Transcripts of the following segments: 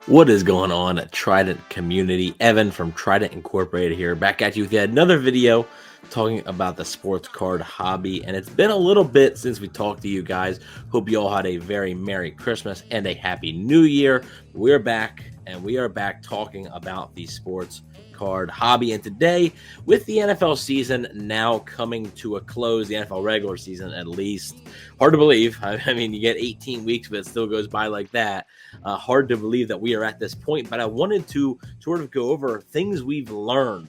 What is going on at Trident community? Evan from Trident Incorporated here, back at you with yet another video talking about the sports card hobby. And it's been a little bit since we talked to you guys. Hope you all had a very Merry Christmas and a Happy New Year. We're back, and we are back talking about the sports card hobby. And today, with the NFL season now coming to a close, the NFL regular season at least, hard to believe. I mean, you get 18 weeks, but it still goes by like that. Hard to believe that we are at this point, but I wanted to sort of go over things we've learned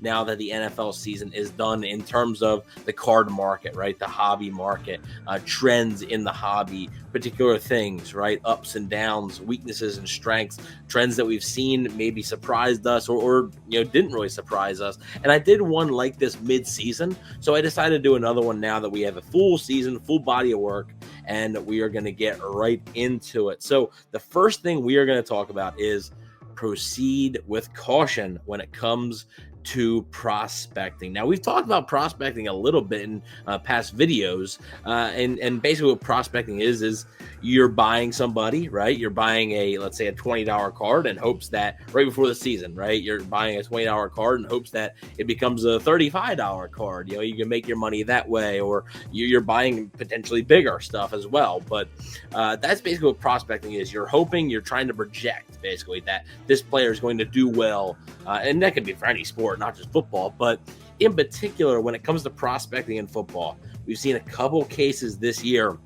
now that the NFL season is done in terms of the card market, right? The hobby market, trends in the hobby, particular things, right? Ups and downs, weaknesses and strengths, trends that we've seen maybe surprised us or didn't really surprise us. And I did one like this mid-season, so I decided to do another one now that we have a full season, full body of work, and we are going to get right into it. So the first thing we are going to talk about is proceed with caution when it comes to prospecting. Now, we've talked about prospecting a little bit in past videos, and basically what prospecting is you're buying somebody, right? You're buying let's say a $20 card in hopes that right before the season, right? You're buying a $20 card in hopes that it becomes a $35 card. You can make your money that way, or you're buying potentially bigger stuff as well. But that's basically what prospecting is. You're hoping, you're trying to project basically that this player is going to do well, and that can be for any sport, not just football. But in particular, when it comes to prospecting in football, we've seen a couple cases this year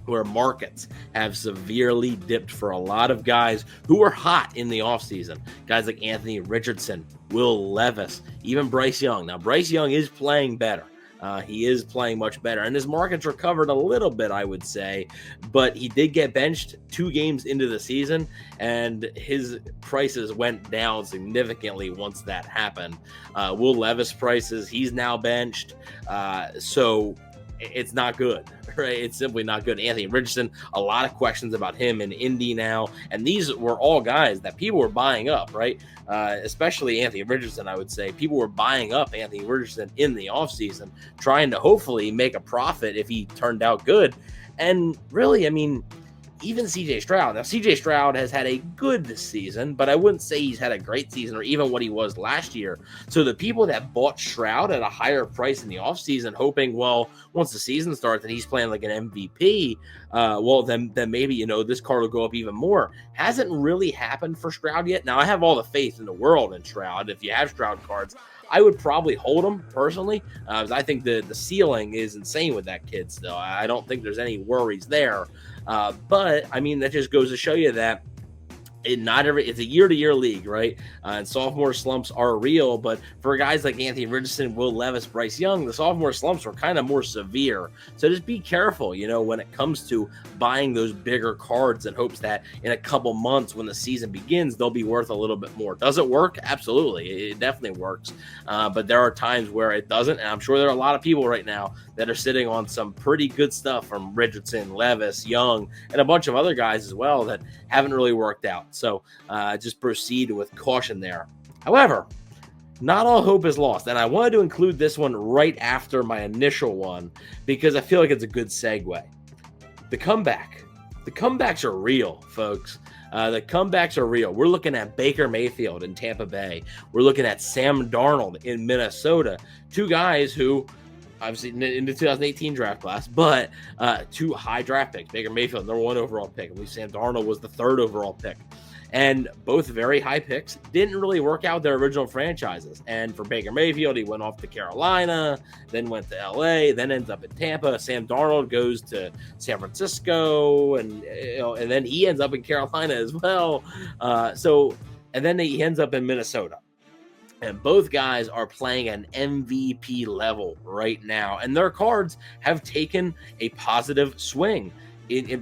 where markets have severely dipped for a lot of guys who were hot in the offseason. Guys like Anthony Richardson, Will Levis, even Bryce Young. Now, Bryce Young is playing better. He is playing much better, and his market's recovered a little bit, I would say, but he did get benched 2 games into the season, and his prices went down significantly once that happened. Will Levis prices, he's now benched, so it's not good, right? It's simply not good. Anthony Richardson, a lot of questions about him in Indy now, and these were all guys that people were buying up, right? Especially Anthony Richardson, I would say. People were buying up Anthony Richardson in the offseason, trying to hopefully make a profit if he turned out good. And really, I mean, even CJ Stroud. Now, CJ Stroud has had a good season, but I wouldn't say he's had a great season or even what he was last year. So the people that bought Stroud at a higher price in the offseason, hoping, well, once the season starts and he's playing like an MVP, then maybe, this card will go up even more. Hasn't really happened for Stroud yet. Now, I have all the faith in the world in Stroud. If you have Stroud cards, I would probably hold him personally, because I think the ceiling is insane with that kid still. I don't think there's any worries there. But I mean, that just goes to show you that it's a year-to-year league, right? And sophomore slumps are real, but for guys like Anthony Richardson, Will Levis, Bryce Young, the sophomore slumps are kind of more severe. So just be careful, when it comes to buying those bigger cards in hopes that in a couple months when the season begins, they'll be worth a little bit more. Does it work? Absolutely. It definitely works. But there are times where it doesn't, and I'm sure there are a lot of people right now that are sitting on some pretty good stuff from Richardson, Levis, Young, and a bunch of other guys as well that haven't really worked out. So just proceed with caution there. However, not all hope is lost. And I wanted to include this one right after my initial one because I feel like it's a good segue. The comeback. The comebacks are real, folks. The comebacks are real. We're looking at Baker Mayfield in Tampa Bay. We're looking at Sam Darnold in Minnesota. 2 guys who, obviously in the 2018 draft class, but 2 high draft picks. Baker Mayfield, number 1 overall pick. I believe Sam Darnold was the 3rd overall pick. And both very high picks didn't really work out their original franchises. And for Baker Mayfield, he went off to Carolina, then went to LA, then ends up in Tampa. Sam Darnold goes to San Francisco, and then he ends up in Carolina as well. And then he ends up in Minnesota. And both guys are playing an MVP level right now. And their cards have taken a positive swing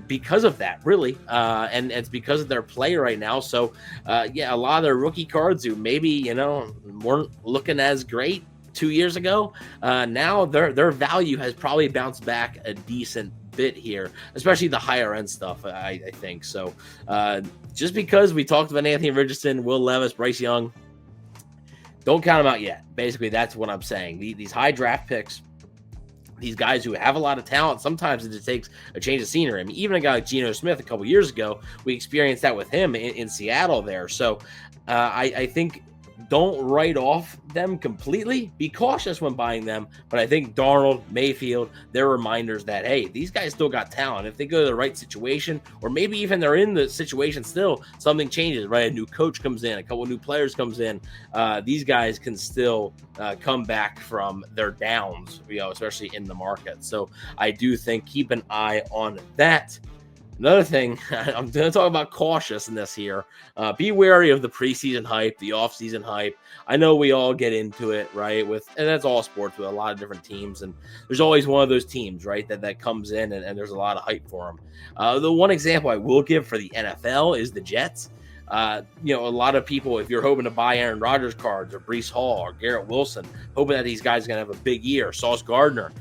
because of that, really. And it's because of their play right now. So, a lot of their rookie cards who maybe, weren't looking as great 2 years ago, now their value has probably bounced back a decent bit here, especially the higher end stuff, I think. So just because we talked about Anthony Richardson, Will Levis, Bryce Young, don't count them out yet. Basically, that's what I'm saying. These high draft picks, these guys who have a lot of talent, sometimes it just takes a change of scenery. I mean, even a guy like Geno Smith a couple years ago, we experienced that with him in Seattle there. So I think don't write off them completely. Be cautious when buying them. But I think Darnold, Mayfield, they're reminders that, hey, these guys still got talent. If they go to the right situation, or maybe even they're in the situation still, something changes, right? A new coach comes in, a couple new players comes in. These guys can still come back from their downs, especially in the market. So I do think keep an eye on that. Another thing, I'm going to talk about cautiousness here. Be wary of the preseason hype, the offseason hype. I know we all get into it, right? And that's all sports with a lot of different teams. And there's always one of those teams, right, that comes in and there's a lot of hype for them. The one example I will give for the NFL is the Jets. A lot of people, if you're hoping to buy Aaron Rodgers cards or Breece Hall or Garrett Wilson, hoping that these guys are going to have a big year, Sauce Gardner,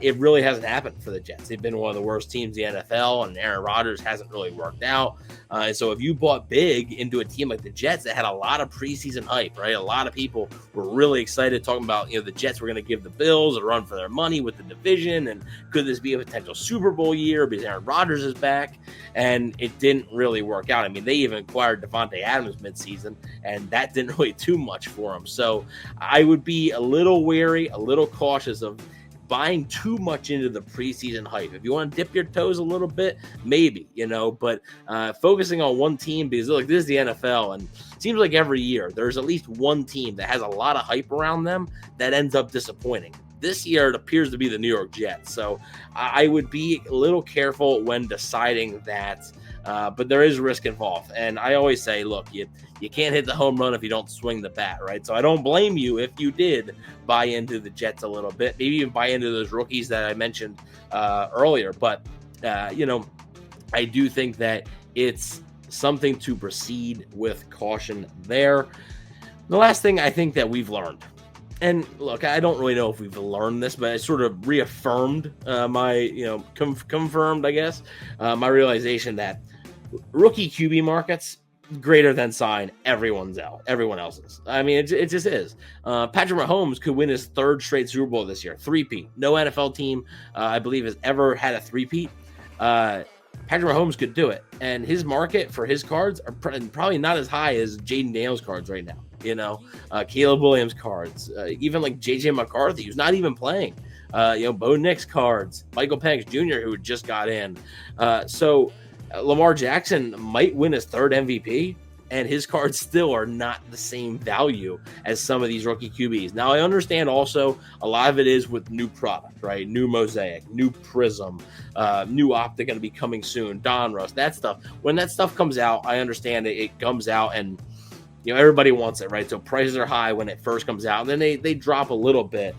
it really hasn't happened for the Jets. They've been one of the worst teams in the NFL, and Aaron Rodgers hasn't really worked out. And so if you bought big into a team like the Jets that had a lot of preseason hype, right? A lot of people were really excited talking about, the Jets were going to give the Bills a run for their money with the division, and could this be a potential Super Bowl year because Aaron Rodgers is back? And it didn't really work out. I mean, they even acquired Devontae Adams midseason, and that didn't really do much for them. So I would be a little wary, a little cautious of buying too much into the preseason hype. If you want to dip your toes a little bit, maybe, but focusing on one team, because look, this is the NFL, and it seems like every year there's at least one team that has a lot of hype around them that ends up disappointing. This year, it appears to be the New York Jets. So I would be a little careful when deciding that. But there is risk involved. And I always say, look, you can't hit the home run if you don't swing the bat, right? So I don't blame you if you did buy into the Jets a little bit, maybe even buy into those rookies that I mentioned earlier. But, I do think that it's something to proceed with caution there. The last thing I think that we've learned, and look, I don't really know if we've learned this, but it sort of reaffirmed confirmed, I guess, my realization that rookie QB markets greater than sign everyone else's. I mean, it just is. Patrick Mahomes could win his third straight Super Bowl this year, three-peat. No NFL team, I believe, has ever had a three-peat. Patrick Mahomes could do it, and his market for his cards are probably not as high as Jaden Daniels cards right now. Caleb Williams cards, even like JJ McCarthy, who's not even playing. Bo Nix cards, Michael Penix Jr., who just got in. So Lamar Jackson might win his third MVP, and his cards still are not the same value as some of these rookie QBs. Now, I understand also a lot of it is with new product, right? New Mosaic, new Prism, new Optic going to be coming soon, Donruss, that stuff. When that stuff comes out, I understand it comes out and everybody wants it, right? So prices are high when it first comes out, and then they drop a little bit.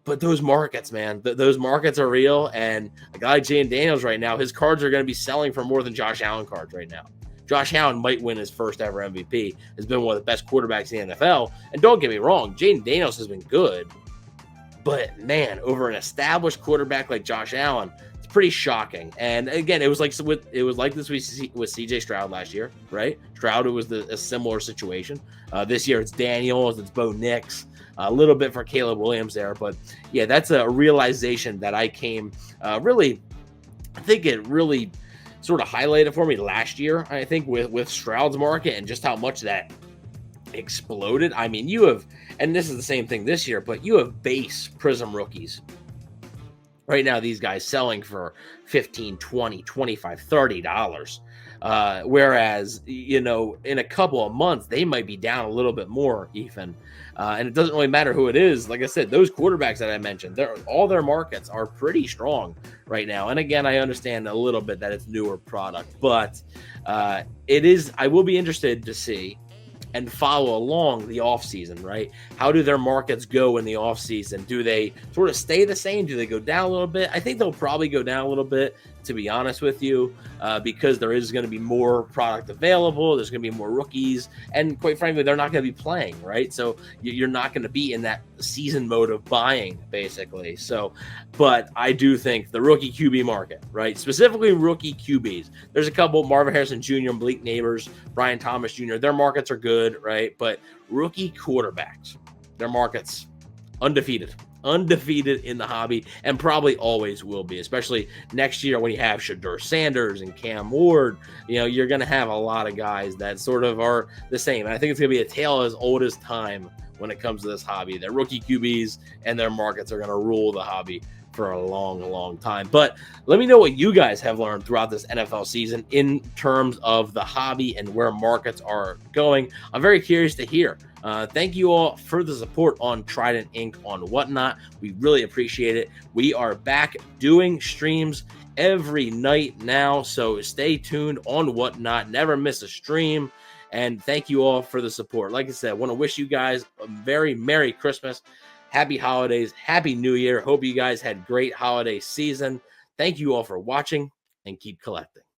But those markets, man, those markets are real. And a guy like Jaden Daniels right now, his cards are going to be selling for more than Josh Allen cards right now. Josh Allen might win his first ever MVP, has been one of the best quarterbacks in the NFL. And don't get me wrong, Jaden Daniels has been good. But, man, over an established quarterback like Josh Allen, it's pretty shocking. And, again, it was like this with C.J. Stroud last year, right? Stroud, it was a similar situation. This year it's Daniels, it's Bo Nix. A little bit for Caleb Williams there. But, yeah, that's a realization that I came I think it really sort of highlighted for me last year, I think, with Stroud's market and just how much that exploded. I mean, you have, and this is the same thing this year, but you have base Prism rookies. Right now, these guys selling for $15, $20, $25, $30. Whereas, in a couple of months, they might be down a little bit more even. And it doesn't really matter who it is. Like I said, those quarterbacks that I mentioned, all their markets are pretty strong right now. And again, I understand a little bit that it's newer product, but I will be interested to see and follow along the offseason, right? How do their markets go in the offseason? Do they sort of stay the same? Do they go down a little bit? I think they'll probably go down a little bit, to be honest with you, because there is going to be more product available. There's going to be more rookies. And quite frankly, they're not going to be playing, right? So you're not going to be in that season mode of buying, basically. So, but I do think the rookie QB market, right? Specifically rookie QBs. There's a couple, Marvin Harrison Jr., Malik Neighbors, Brian Thomas Jr. Their markets are good, right? But rookie quarterbacks, their markets undefeated. undefeated in the hobby, and probably always will be, especially next year when you have Shadur Sanders and Cam Ward. You're going to have a lot of guys that sort of are the same. And I think it's going to be a tale as old as time when it comes to this hobby. That rookie QBs and their markets are going to rule the hobby for a long, long time. But let me know what you guys have learned throughout this NFL season in terms of the hobby and where markets are going. I'm very curious to hear. Thank you all for the support on Trident Inc. on Whatnot. We really appreciate it. We are back doing streams every night now, so stay tuned on Whatnot. Never miss a stream. And thank you all for the support. Like I said, I want to wish you guys a very Merry Christmas, Happy Holidays, Happy New Year. Hope you guys had great holiday season. Thank you all for watching, and keep collecting.